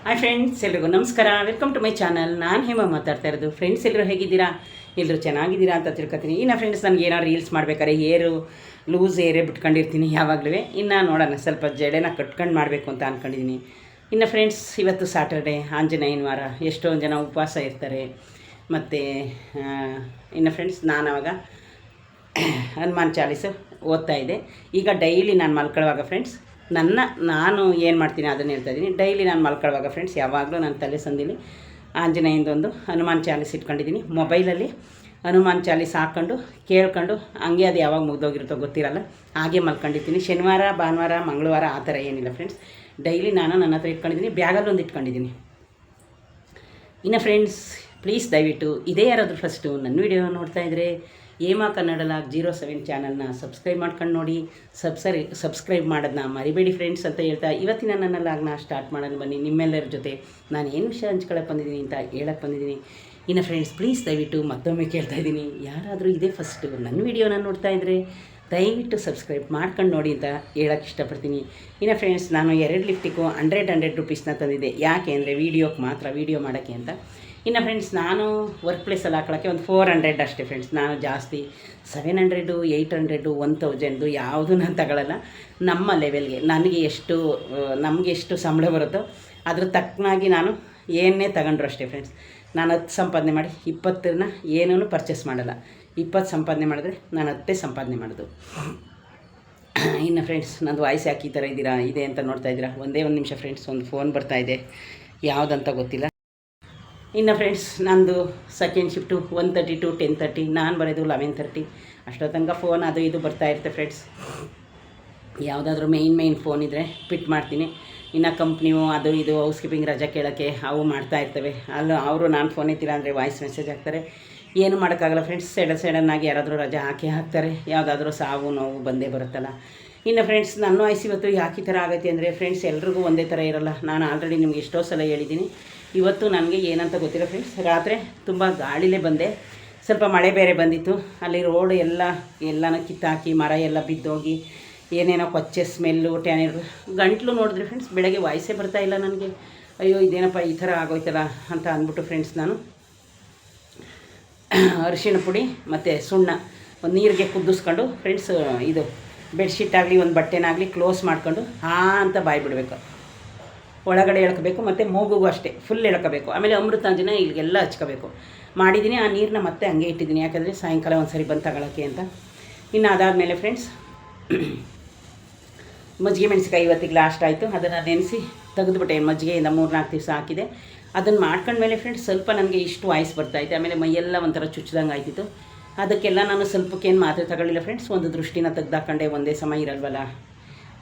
Hi friends, ಎಲ್ರಿಗೂ ನಮಸ್ಕಾರ. Welcome to my channel. ನಾನು ಹೇಮ ಮಾತಾಡ್ತಾ ಇರೋದು. ಫ್ರೆಂಡ್ಸ್, ಎಲ್ಲರೂ ಹೇಗಿದ್ದೀರಾ? ಎಲ್ಲರೂ ಚೆನ್ನಾಗಿದ್ದೀರಾ ಅಂತ ತಿಳ್ಕೊತೀನಿ. ಇನ್ನು ಫ್ರೆಂಡ್ಸ್, ನನಗೆ ಏನಾದ್ರು ರೀಲ್ಸ್ ಮಾಡ್ಬೇಕಾದ್ರೆ ಲೂಸ್ ಏರೇ ಬಿಟ್ಕೊಂಡಿರ್ತೀನಿ ಯಾವಾಗಲೂ. ಇನ್ನು ನೋಡೋಣ, ಸ್ವಲ್ಪ ಜಡೆನ ಕಟ್ಕೊಂಡು ಮಾಡಬೇಕು ಅಂತ ಅಂದ್ಕೊಂಡಿದ್ದೀನಿ. ಇನ್ನು ಫ್ರೆಂಡ್ಸ್, ಇವತ್ತು ಸ್ಯಾಟರ್ಡೇ, ಆಂಜನೇಯನ ವಾರ. ಎಷ್ಟೊಂದು ಜನ ಉಪವಾಸ ಇರ್ತಾರೆ. ಮತ್ತು ಇನ್ನು ಫ್ರೆಂಡ್ಸ್, ನಾನು ಆವಾಗ ಹನುಮಾನ್ ಚಾಲೀಸು ಓದ್ತಾ ಇದ್ದೆ. ಈಗ ಡೈಲಿ ನಾನು ಮಲ್ಕೊಳ್ಳುವಾಗ ಫ್ರೆಂಡ್ಸ್, ನಾನು ಏನು ಮಾಡ್ತೀನಿ ಅದನ್ನು ಹೇಳ್ತಾ ಇದ್ದೀನಿ. ಡೈಲಿ ನಾನು ಮಲ್ಕೊಳ್ಳುವಾಗ ಫ್ರೆಂಡ್ಸ್, ಯಾವಾಗಲೂ ನನ್ನ ತಲೆ ಸಂದಿಲಿ ಆಂಜನೇಯಂದೊಂದು ಹನುಮಾನ್ ಚಾಲೀಸ್ ಇಟ್ಕೊಂಡಿದ್ದೀನಿ. ಮೊಬೈಲಲ್ಲಿ ಹನುಮಾನ್ ಚಾಲೀಸ್ ಹಾಕ್ಕೊಂಡು ಕೇಳ್ಕೊಂಡು ಹಂಗೆ ಅದು ಯಾವಾಗ ಮುಗ್ದೋಗಿರುತ್ತೋ ಗೊತ್ತಿರಲ್ಲ, ಹಾಗೆ ಮಲ್ಕೊಂಡಿರ್ತೀನಿ. ಶನಿವಾರ, ಭಾನುವಾರ, ಮಂಗಳವಾರ ಆ ಥರ ಏನಿಲ್ಲ ಫ್ರೆಂಡ್ಸ್. ಡೈಲಿ ನಾನು ನನ್ನ ಹತ್ರ ಇಟ್ಕೊಂಡಿದ್ದೀನಿ. ಬ್ಯಾಗಲ್ಲೊಂದು ಇಟ್ಕೊಂಡಿದ್ದೀನಿ. ಇನ್ನು ಫ್ರೆಂಡ್ಸ್, ಪ್ಲೀಸ್ ದಯವಿಟ್ಟು ಇದೇ ಯಾರಾದರೂ ಫಸ್ಟು ನನ್ನ ವೀಡಿಯೋ ನೋಡ್ತಾ ಇದ್ದರೆ ಹೇಮಾ ಕನ್ನಡ ಲಾಗ್ 07 ಚಾನಲ್ನ ಸಬ್ಸ್ಕ್ರೈಬ್ ಮಾಡ್ಕೊಂಡು ನೋಡಿ. ಸಬ್ಸ್ಕ್ರೈಬ್ ಮಾಡೋದನ್ನ ಮರಿಬೇಡಿ ಫ್ರೆಂಡ್ಸ್ ಅಂತ ಹೇಳ್ತಾ ಇವತ್ತಿನ ನನ್ನ ಲಾಗ್ನ ಸ್ಟಾರ್ಟ್ ಮಾಡೋಣ ಬನ್ನಿ. ನಿಮ್ಮೆಲ್ಲರ ಜೊತೆ ನಾನು ಏನು ವಿಷಯ ಹಂಚ್ಕೊಳ್ಳೋಕೆ ಬಂದಿದ್ದೀನಿ ಅಂತ ಹೇಳಕ್ಕೆ ಬಂದಿದ್ದೀನಿ. ಇನ್ನು ಫ್ರೆಂಡ್ಸ್, ಪ್ಲೀಸ್ ದಯವಿಟ್ಟು ಮತ್ತೊಮ್ಮೆ ಕೇಳ್ತಾ ಇದ್ದೀನಿ, ಯಾರಾದರೂ ಇದೇ ಫಸ್ಟು ನನ್ನ ವೀಡಿಯೋನ ನೋಡ್ತಾ ಇದ್ದರೆ ದಯವಿಟ್ಟು ಸಬ್ಸ್ಕ್ರೈಬ್ ಮಾಡ್ಕೊಂಡು ನೋಡಿ ಅಂತ ಹೇಳೋಕ್ಕೆ ಇಷ್ಟಪಡ್ತೀನಿ. ಇನ್ನು ಫ್ರೆಂಡ್ಸ್, ನಾನು 2 ಲಿಫ್ಟಿಗೂ 100 ರೂಪೀಸ್ನ ತಂದಿದ್ದೆ. ಯಾಕೆ ಅಂದರೆ ವೀಡಿಯೋಕ್ಕೆ ಮಾತ್ರ, ವೀಡಿಯೋ ಮಾಡೋಕ್ಕೆ ಅಂತ. ಇನ್ನು ಫ್ರೆಂಡ್ಸ್, ನಾನು ವರ್ಕ್ ಪ್ಲೇಸಲ್ಲಿ ಹಾಕೊಳ್ಳೋಕ್ಕೆ ಒಂದು 400 ಅಷ್ಟೇ ಫ್ರೆಂಡ್ಸ್. ನಾನು ಜಾಸ್ತಿ 700, 800, 1000 ಯಾವುದೂ ನಾನು ತಗೊಳ್ಳಲ್ಲ. ನಮ್ಮ ಲೆವೆಲ್ಗೆ ನಮಗೆ ಎಷ್ಟು ಸಂಬಳ ಬರುತ್ತೋ ಅದ್ರ ತಕ್ಕನಾಗಿ ನಾನು ಏನೇ ತಗೊಂಡ್ರು ಅಷ್ಟೇ ಫ್ರೆಂಡ್ಸ್. ನಾನು 10 ಸಂಪಾದನೆ ಮಾಡಿ 20ನ ಏನೂ ಪರ್ಚೇಸ್ ಮಾಡಲ್ಲ. 20 ಸಂಪಾದನೆ ಮಾಡಿದ್ರೆ ನಾನು 10 ಸಂಪಾದನೆ ಮಾಡೋದು. ಇನ್ನು ಫ್ರೆಂಡ್ಸ್, ನಂದು ವಾಯ್ಸ್ ಯಾಕೆ ಈ ಥರ ಇದೆ ಅಂತ ನೋಡ್ತಾ ಇದ್ದೀರಾ. ಒಂದೇ ಒಂದು ನಿಮಿಷ ಫ್ರೆಂಡ್ಸ್, ಒಂದು ಫೋನ್ ಬರ್ತಾಯಿದೆ, ಯಾವುದಂತ ಗೊತ್ತಿಲ್ಲ. ಇನ್ನು ಫ್ರೆಂಡ್ಸ್, ನಂದು ಸೆಕೆಂಡ್ ಶಿಫ್ಟು 1:30 to 10:30, ನಾನು ಬರೋದು 11:30. ಅಷ್ಟೊತ್ತಂಗ ಫೋನ್ ಅದು ಇದು ಬರ್ತಾಯಿರುತ್ತೆ ಫ್ರೆಂಡ್ಸ್. ಯಾವುದಾದ್ರೂ ಮೇಯ್ನ್ ಫೋನ್ ಇದ್ದರೆ ಪಿಟ್ ಮಾಡ್ತೀನಿ. ಇನ್ನು ಕಂಪ್ನಿಯು ಅದು ಇದು ಹೌಸ್ ಕೀಪಿಂಗ್ ರಜೆ ಕೇಳೋಕ್ಕೆ ಅವು ಮಾಡ್ತಾಯಿರ್ತವೆ. ಅವರು ನಾನು ಫೋನ್ ಎತ್ತಿಲ್ಲ ಅಂದರೆ ವಾಯ್ಸ್ ಮೆಸೇಜ್ ಹಾಕ್ತಾರೆ. ಏನು ಮಾಡೋಕ್ಕಾಗಲ್ಲ ಫ್ರೆಂಡ್ಸ್. ಸಡನ್ನಾಗಿ ಯಾರಾದರೂ ರಜೆ ಹಾಕ್ತಾರೆ. ಯಾವುದಾದ್ರೂ ಸಾವು ನೋವು ಬಂದೇ ಬರುತ್ತಲ್ಲ. ಇನ್ನು ಫ್ರೆಂಡ್ಸ್, ನನ್ನ ವಾಯ್ಸ್ ಇವತ್ತು ಯಾಕೆ ಈ ಥರ ಆಗೈತೆ ಅಂದರೆ ಫ್ರೆಂಡ್ಸ್, ಎಲ್ರಿಗೂ ಒಂದೇ ಥರ ಇರೋಲ್ಲ. ನಾನು ಆಲ್ರೆಡಿ ನಿಮ್ಗೆ ಎಷ್ಟೋ ಸಲ ಹೇಳಿದ್ದೀನಿ. ಇವತ್ತು ನನಗೆ ಏನಂತ ಗೊತ್ತಿಲ್ಲ ಫ್ರೆಂಡ್ಸ್. ರಾತ್ರಿ ತುಂಬ ಗಾಳಿಲೇ ಬಂದೆ. ಸ್ವಲ್ಪ ಮಳೆ ಬೇರೆ ಬಂದಿತ್ತು. ಅಲ್ಲಿ ರೋಡ್ ಎಲ್ಲನೂ ಕಿತ್ತಾಕಿ ಮರ ಎಲ್ಲ ಬಿದ್ದೋಗಿ ಏನೇನೋ ಕೊಚ್ಚೆ ಸ್ಮೆಲ್ಲು, ಗಂಟ್ಲು ನೋಡಿದ್ರೆ ಫ್ರೆಂಡ್ಸ್, ಬೆಳಗ್ಗೆ ವಾಯ್ಸೇ ಬರ್ತಾಯಿಲ್ಲ ನನಗೆ. ಅಯ್ಯೋ, ಇದೇನಪ್ಪ ಈ ಥರ ಆಗೋಯ್ತಲ್ಲ ಅಂತ ಅಂದ್ಬಿಟ್ಟು ಫ್ರೆಂಡ್ಸ್, ನಾನು ಅರಿಶಿಣ ಪುಡಿ ಮತ್ತು ಸುಣ್ಣ ಒಂದು ನೀರಿಗೆ ಕುದಿಸ್ಕೊಂಡು ಫ್ರೆಂಡ್ಸ್, ಇದು ಬೆಡ್ಶೀಟ್ ಆಗಲಿ ಒಂದು ಬಟ್ಟೆನಾಗಲಿ ಕ್ಲೋಸ್ ಮಾಡ್ಕೊಂಡು ಅಂತ ಬಾಯಿ ಬಿಡಬೇಕು. ಒಳಗಡೆ ಎಳ್ಕೋಬೇಕು ಮತ್ತು ಮೂಗುಗೂ ಅಷ್ಟೇ ಫುಲ್ ಎಳ್ಕೋಬೇಕು. ಆಮೇಲೆ ಅಮೃತಾಂಜನ ಇಲ್ಲಿಗೆಲ್ಲ ಹಚ್ಕೋಬೇಕು ಮಾಡಿದ್ದೀನಿ. ಆ ನೀರನ್ನ ಮತ್ತೆ ಹಂಗೆ ಇಟ್ಟಿದ್ದೀನಿ, ಯಾಕಂದರೆ ಸಾಯಂಕಾಲ ಒಂದು ಸರಿ ಬಂದು ತಗೊಳ್ಳೋಕ್ಕೆ ಅಂತ. ಇನ್ನು ಅದಾದಮೇಲೆ ಫ್ರೆಂಡ್ಸ್, ಮಜ್ಜಿಗೆ ಮೆಣಸಿಕಾಯಿ ಇವತ್ತಿಗೆ ಲಾಸ್ಟ್ ಆಯಿತು. ಅದನ್ನು ನೆನೆಸಿ ತೆಗೆದುಬಿಟ್ಟೆ. ಮಜ್ಜಿಗೆಯಿಂದ 3-4 ದಿವಸ ಹಾಕಿದೆ. ಅದನ್ನು ಮಾಡ್ಕೊಂಡ್ಮೇಲೆ ಫ್ರೆಂಡ್ಸ್, ಸ್ವಲ್ಪ ನನಗೆ ಇಷ್ಟು ವಾಯ್ಸ್ ಬರ್ತಾಯಿತ್ತು. ಆಮೇಲೆ ಮೈಯೆಲ್ಲ ಒಂಥರ ಚುಚ್ಚಿದಂಗೆ ಆಯ್ತಿತ್ತು. ಅದಕ್ಕೆಲ್ಲ ನಾನು ಸ್ವಲ್ಪಕ್ಕೇನು ಮಾತ್ರೆ ತಗೊಳ್ಳಿಲ್ಲ ಫ್ರೆಂಡ್ಸ್. ಒಂದು ದೃಷ್ಟಿನ ತೆಗ್ದಾಕೊಂಡೆ, ಒಂದೇ ಸಮಯ ಇರಲ್ವಲ್ಲ,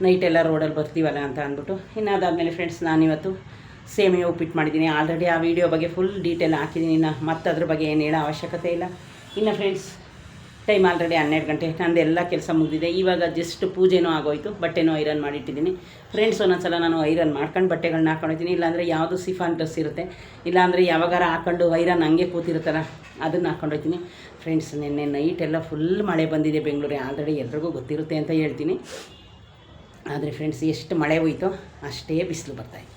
ನೈಟೆಲ್ಲ ರೋಡಲ್ಲಿ ಬರ್ತೀವಲ್ಲ ಅಂತ ಅಂದ್ಬಿಟ್ಟು. ಇನ್ನು ಅದಾದಮೇಲೆ ಫ್ರೆಂಡ್ಸ್, ನಾನಿವತ್ತು ಸೇಮಿಯಾ ಉಪ್ಪಿಟ್ಟು ಮಾಡಿದ್ದೀನಿ. ಆಲ್ರೆಡಿ ಆ ವಿಡಿಯೋ ಬಗ್ಗೆ ಫುಲ್ ಡೀಟೇಲ್ ಹಾಕಿದ್ದೀನಿ. ಇನ್ನು ಮತ್ತು ಅದ್ರ ಬಗ್ಗೆ ಏನು ಹೇಳೋ ಅವಶ್ಯಕತೆ ಇಲ್ಲ. ಇನ್ನು ಫ್ರೆಂಡ್ಸ್, ಟೈಮ್ ಆಲ್ರೆಡಿ 12 ಗಂಟೆ. ನಂದೆಲ್ಲ ಕೆಲಸ ಮುಗಿದಿದೆ. ಇವಾಗ ಜಸ್ಟ್ ಪೂಜೆನೂ ಆಗೋಯ್ತು. ಬಟ್ಟೆನೂ ಐರನ್ ಮಾಡಿಟ್ಟಿದ್ದೀನಿ ಫ್ರೆಂಡ್ಸ್. ಒಂದೊಂದ್ಸಲ ನಾನು ಐರನ್ ಮಾಡ್ಕೊಂಡು ಬಟ್ಟೆಗಳನ್ನ ಹಾಕ್ಕೊಂಡಿದ್ದೀನಿ. ಇಲ್ಲಾಂದರೆ ಯಾವುದು ಸಿಫಾನ್ ಡ್ರೆಸ್ ಇರುತ್ತೆ, ಇಲ್ಲಾಂದರೆ ಯಾವಾಗಾರ ಹಾಕ್ಕೊಂಡು ಐರನ್ ಹಂಗೆ ಕೂತಿರುತ್ತಲ್ಲ, ಅದನ್ನು ಹಾಕ್ಕೊಂಡೋಗ್ತೀನಿ ಫ್ರೆಂಡ್ಸ್. ನಿನ್ನೆ ನೈಟೆಲ್ಲ ಫುಲ್ ಮಳೆ ಬಂದಿದೆ ಬೆಂಗಳೂರಿಗೆ. ಆಲ್ರೆಡಿ ಎಲ್ರಿಗೂ ಗೊತ್ತಿರುತ್ತೆ ಅಂತ ಹೇಳ್ತೀನಿ. ಆದರೆ ಫ್ರೆಂಡ್ಸ್, ಎಷ್ಟು ಮಳೆ ಹೋಯ್ತೋ ಅಷ್ಟೇ ಬಿಸಿಲು ಬರ್ತಾಯಿದೆ.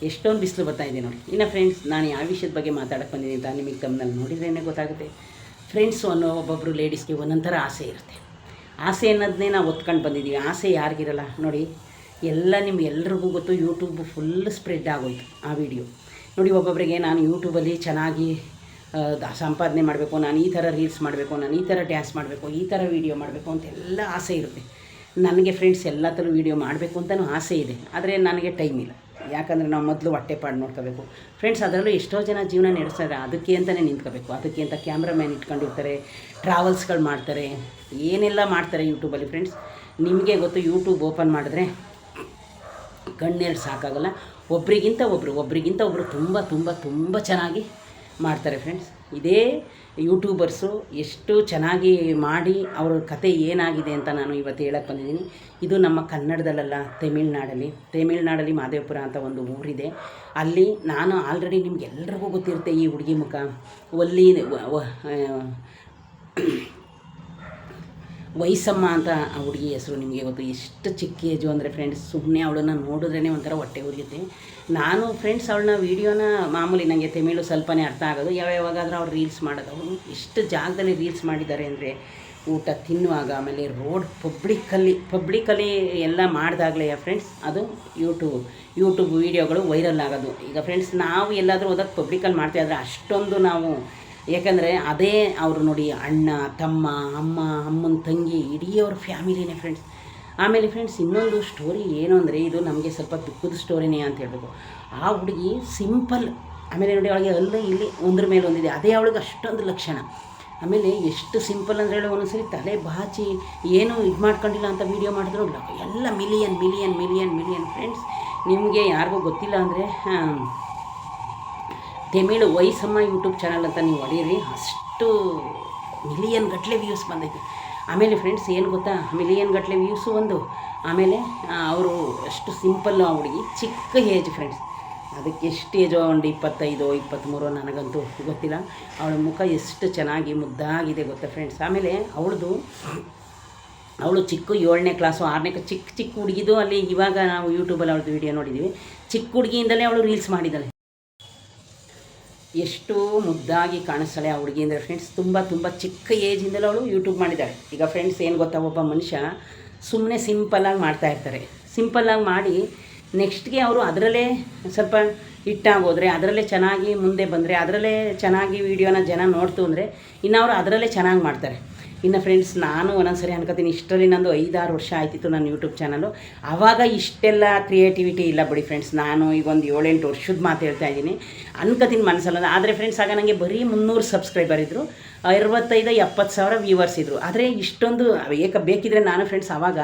ಎಷ್ಟೊಂದು ಬಿಸಿಲು ಬರ್ತಾಯಿದೆ ನೋಡಿ. ಇನ್ನು ಫ್ರೆಂಡ್ಸ್, ನಾನು ಯಾವ ವಿಷಯದ ಬಗ್ಗೆ ಮಾತಾಡೋಕ್ಕೆ ಬಂದಿದ್ದೀನಿ ಅಂತ ನಿಮಗೆ ತಮ್ಮನಲ್ಲಿ ನೋಡಿದ್ರೇ ಗೊತ್ತಾಗುತ್ತೆ ಫ್ರೆಂಡ್ಸ್. ಒಬ್ಬೊಬ್ಬರು ಲೇಡೀಸ್ಗೆ ಒಂದೊಂಥರ ಆಸೆ ಇರುತ್ತೆ. ಆಸೆ ಅನ್ನೋದನ್ನೇ ನಾವು ಒತ್ಕೊಂಡು ಬಂದಿದ್ದೀವಿ. ಆಸೆ ಯಾರಿಗಿರಲ್ಲ ನೋಡಿ. ನಿಮ್ಗೆಲ್ರಿಗೂ ಗೊತ್ತು, ಯೂಟ್ಯೂಬ್ ಫುಲ್ ಸ್ಪ್ರೆಡ್ ಆಗೋಯ್ತು ಆ ವಿಡಿಯೋ ನೋಡಿ. ಒಬ್ಬೊಬ್ಬರಿಗೆ ನಾನು ಯೂಟ್ಯೂಬಲ್ಲಿ ಚೆನ್ನಾಗಿ ಸಂಪಾದನೆ ಮಾಡಬೇಕು, ನಾನು ಈ ಥರ ರೀಲ್ಸ್ ಮಾಡಬೇಕು, ನಾನು ಈ ಥರ ಡ್ಯಾನ್ಸ್ ಮಾಡಬೇಕು, ಈ ಥರ ವೀಡಿಯೋ ಮಾಡಬೇಕು ಅಂತೆಲ್ಲ ಆಸೆ ಇರುತ್ತೆ. ನನಗೆ ಫ್ರೆಂಡ್ಸ್ ಎಲ್ಲ ಥರ ವೀಡಿಯೋ ಮಾಡಬೇಕು ಅಂತಲೂ ಆಸೆ ಇದೆ. ಆದರೆ ನನಗೆ ಟೈಮ್ ಇಲ್ಲ. ಯಾಕಂದರೆ ನಾವು ಮೊದಲು ಹೊಟ್ಟೆಪಾಡು ನೋಡ್ಕೋಬೇಕು ಫ್ರೆಂಡ್ಸ್. ಅದರಲ್ಲೂ ಎಷ್ಟೋ ಜನ ಜೀವನ ನಡೆಸ್ತಾರೆ. ಅದಕ್ಕೆ ಅಂತಲೇ ನಿಂತ್ಕೋಬೇಕು. ಅದಕ್ಕೆ ಅಂತ ಕ್ಯಾಮ್ರಾಮ್ಯಾನ್ ಇಟ್ಕೊಂಡಿರ್ತಾರೆ, ಟ್ರಾವೆಲ್ಸ್ಗಳು ಮಾಡ್ತಾರೆ, ಏನೆಲ್ಲ ಮಾಡ್ತಾರೆ ಯೂಟ್ಯೂಬಲ್ಲಿ ಫ್ರೆಂಡ್ಸ್. ನಿಮಗೆ ಗೊತ್ತು, ಯೂಟ್ಯೂಬ್ ಓಪನ್ ಮಾಡಿದ್ರೆ ಕಣ್ಣೆರಡು ಸಾಕಾಗಲ್ಲ. ಒಬ್ರಿಗಿಂತ ಒಬ್ಬರು ತುಂಬ ತುಂಬ ತುಂಬ ಚೆನ್ನಾಗಿ ಮಾಡ್ತಾರೆ ಫ್ರೆಂಡ್ಸ್. ಇದೇ ಯೂಟ್ಯೂಬರ್ಸು ಎಷ್ಟು ಚೆನ್ನಾಗಿ ಮಾಡಿ ಅವ್ರ ಕತೆ ಏನಾಗಿದೆ ಅಂತ ನಾನು ಇವತ್ತು ಹೇಳಕ್ಕೆ ಬಂದಿದ್ದೀನಿ. ಇದು ನಮ್ಮ ಕನ್ನಡದಲ್ಲ, ತಮಿಳ್ನಾಡಲ್ಲಿ ಮಾದೇವಪುರ ಅಂತ ಒಂದು ಊರಿದೆ. ಅಲ್ಲಿ ನಾನು ಆಲ್ರೆಡಿ ನಿಮ್ಗೆಲ್ರಿಗೂ ಗೊತ್ತಿರುತ್ತೆ ಈ ಹುಡುಗಿ ಮುಖ. ವಯಸ್ಸಮ್ಮ ಅಂತ ಆ ಹುಡುಗಿ ಹೆಸರು ನಿಮಗೆ ಗೊತ್ತು. ಎಷ್ಟು ಚಿಕ್ಕ ಏಜು ಅಂದರೆ ಫ್ರೆಂಡ್ಸ್, ಸುಮ್ಮನೆ ಅವಳನ್ನು ನೋಡಿದ್ರೇ ಒಂಥರ ಹೊಟ್ಟೆ ಉರಿಯುತ್ತೆ. ನಾನು ಫ್ರೆಂಡ್ಸ್ ಅವಳನ್ನ ವೀಡಿಯೋನ ಮಾಮೂಲಿ ನನಗೆ ತಮಿಳು ಸ್ವಲ್ಪನೇ ಅರ್ಥ ಆಗೋದು, ಯಾವಾಗಾದರೂ ಅವ್ರು ರೀಲ್ಸ್ ಮಾಡೋದು. ಅವರು ಎಷ್ಟು ಜಾಗದಲ್ಲಿ ರೀಲ್ಸ್ ಮಾಡಿದ್ದಾರೆ ಅಂದರೆ ಊಟ ತಿನ್ನುವಾಗ, ಆಮೇಲೆ ರೋಡ್ ಪಬ್ಲಿಕಲ್ಲಿ ಎಲ್ಲ ಮಾಡಿದಾಗಲೇ ಫ್ರೆಂಡ್ಸ್ ಅದು ಯೂಟ್ಯೂಬ್ ವೀಡಿಯೋಗಳು ವೈರಲ್ ಆಗೋದು. ಈಗ ಫ್ರೆಂಡ್ಸ್ ನಾವು ಎಲ್ಲಾದರೂ ಹೋದಾಗ ಪಬ್ಲಿಕಲ್ಲಿ ಮಾಡ್ತಾಯಿದ್ರೆ ಅಷ್ಟೊಂದು ನಾವು, ಯಾಕಂದರೆ ಅದೇ ಅವರು ನೋಡಿ ಅಣ್ಣ, ತಮ್ಮ, ಅಮ್ಮನ ತಂಗಿ, ಇಡೀ ಅವ್ರ ಫ್ಯಾಮಿಲಿನೇ ಫ್ರೆಂಡ್ಸ್. ಆಮೇಲೆ ಫ್ರೆಂಡ್ಸ್ ಇನ್ನೊಂದು ಸ್ಟೋರಿ ಏನು ಅಂದರೆ, ಇದು ನಮಗೆ ಸ್ವಲ್ಪ ದುಃಖದ ಸ್ಟೋರಿನೇ ಅಂತ ಹೇಳಬೇಕು. ಆ ಹುಡುಗಿ ಸಿಂಪಲ್, ಆಮೇಲೆ ನೋಡಿ ಅವಳಿಗೆ ಇಲ್ಲಿ ಒಂದ್ರ ಮೇಲೆ ಒಂದಿದೆ, ಅದೇ ಅವಳಿಗೆ ಅಷ್ಟೊಂದು ಲಕ್ಷಣ. ಆಮೇಲೆ ಎಷ್ಟು ಸಿಂಪಲ್ ಅಂದರೆ ಹೇಳಿ ಒಂದೊಂದ್ಸರಿ ತಲೆ ಬಾಚಿ ಏನು ಇದು ಮಾಡ್ಕೊಂಡಿಲ್ಲ ಅಂತ ವೀಡಿಯೋ ಮಾಡಿದ್ರು ಎಲ್ಲ ಮಿಲಿಯನ್ ಫ್ರೆಂಡ್ಸ್. ನಿಮಗೆ ಯಾರಿಗೂ ಗೊತ್ತಿಲ್ಲ ಅಂದರೆ ತಮಿಳು ವಯಸ್ಸಮ್ಮ ಯೂಟ್ಯೂಬ್ ಚಾನಲ್ ಅಂತ ನೀವು ಹೊಡೀರಿ, ಅಷ್ಟು ಮಿಲಿಯನ್ ಗಟ್ಟಲೆ ವ್ಯೂಸ್ ಬಂದೈತೆ. ಆಮೇಲೆ ಫ್ರೆಂಡ್ಸ್ ಏನು ಗೊತ್ತಾ, ಮಿಲಿಯನ್ ಗಟ್ಟಲೆ ವ್ಯೂಸು ಒಂದು, ಆಮೇಲೆ ಅವರು ಅಷ್ಟು ಸಿಂಪಲ್ಲು. ಆ ಹುಡುಗಿ ಚಿಕ್ಕ ಏಜ್ ಫ್ರೆಂಡ್ಸ್, ಅದಕ್ಕೆ ಎಷ್ಟು ಏಜೋ ಒಂದು 25 23 ನನಗಂತೂ ಗೊತ್ತಿಲ್ಲ. ಅವಳ ಮುಖ ಎಷ್ಟು ಚೆನ್ನಾಗಿ ಮುದ್ದಾಗಿದೆ ಗೊತ್ತಾ ಫ್ರೆಂಡ್ಸ್. ಆಮೇಲೆ ಅವಳು ಚಿಕ್ಕ 7ನೇ ಕ್ಲಾಸು 6ನೇ ಚಿಕ್ಕ ಹುಡುಗಿದು. ಅಲ್ಲಿ ಇವಾಗ ನಾವು ಯೂಟ್ಯೂಬಲ್ಲಿ ಅವ್ಳದ್ದು ವೀಡಿಯೋ ನೋಡಿದ್ದೀವಿ. ಚಿಕ್ಕ ಹುಡುಗಿಯಿಂದಲೇ ಅವಳು ರೀಲ್ಸ್ ಮಾಡಿದ್ದಾಳೆ. ಎಷ್ಟು ಮುದ್ದಾಗಿ ಕಾಣಿಸ್ತಾಳೆ ಆ ಹುಡುಗಿ ಅಂದರೆ ಫ್ರೆಂಡ್ಸ್. ತುಂಬ ಚಿಕ್ಕ ಏಜಿಂದಲೂ ಅವಳು ಯೂಟ್ಯೂಬ್ ಮಾಡಿದ್ದಾಳೆ. ಈಗ ಫ್ರೆಂಡ್ಸ್ ಏನು ಗೊತ್ತಾ, ಒಬ್ಬ ಮನುಷ್ಯ ಸುಮ್ಮನೆ ಸಿಂಪಲ್ಲಾಗಿ ಮಾಡ್ತಾಯಿರ್ತಾರೆ. ಸಿಂಪಲ್ಲಾಗಿ ಮಾಡಿ ನೆಕ್ಸ್ಟ್ಗೆ ಅವರು ಅದರಲ್ಲೇ ಸ್ವಲ್ಪ ಹಿಟ್ಟಾಗೋದ್ರೆ, ಅದರಲ್ಲೇ ಚೆನ್ನಾಗಿ ಮುಂದೆ ಬಂದರೆ, ಅದರಲ್ಲೇ ಚೆನ್ನಾಗಿ ವೀಡಿಯೋನ ಜನ ನೋಡ್ತು ಅಂದರೆ ಇನ್ನು ಅವರು ಅದರಲ್ಲೇ ಚೆನ್ನಾಗಿ ಮಾಡ್ತಾರೆ. ಇನ್ನು ಫ್ರೆಂಡ್ಸ್ ನಾನು ಒಂದೊಂದ್ಸರಿ ಅನ್ಕೋತೀನಿ, ಇಷ್ಟರಲ್ಲಿ ನಂದು 5-6 ವರ್ಷ ಆಯ್ತಿತ್ತು ನನ್ನ ಯೂಟ್ಯೂಬ್ ಚಾನಲು. ಆವಾಗ ಇಷ್ಟೆಲ್ಲ ಕ್ರಿಯೇಟಿವಿಟಿ ಇಲ್ಲ ಬಿಡಿ ಫ್ರೆಂಡ್ಸ್. ನಾನು ಈಗ ಒಂದು 7-8 ವರ್ಷದ ಮಾತು ಹೇಳ್ತಾ ಇದ್ದೀನಿ ಅನ್ಕೋತೀನಿ ಮನಸ್ಸಲ್ಲ. ಆದರೆ ಫ್ರೆಂಡ್ಸ್ ಆಗ ನನಗೆ ಬರೀ 300 ಸಬ್ಸ್ಕ್ರೈಬರ್ ಇದ್ದರು, 65-70 ಸಾವಿರ ವ್ಯೂವರ್ಸ್ ಇದ್ದರು. ಆದರೆ ಇಷ್ಟೊಂದು ಬೇಕಿದ್ರೆ ನಾನು ಫ್ರೆಂಡ್ಸ್ ಆವಾಗ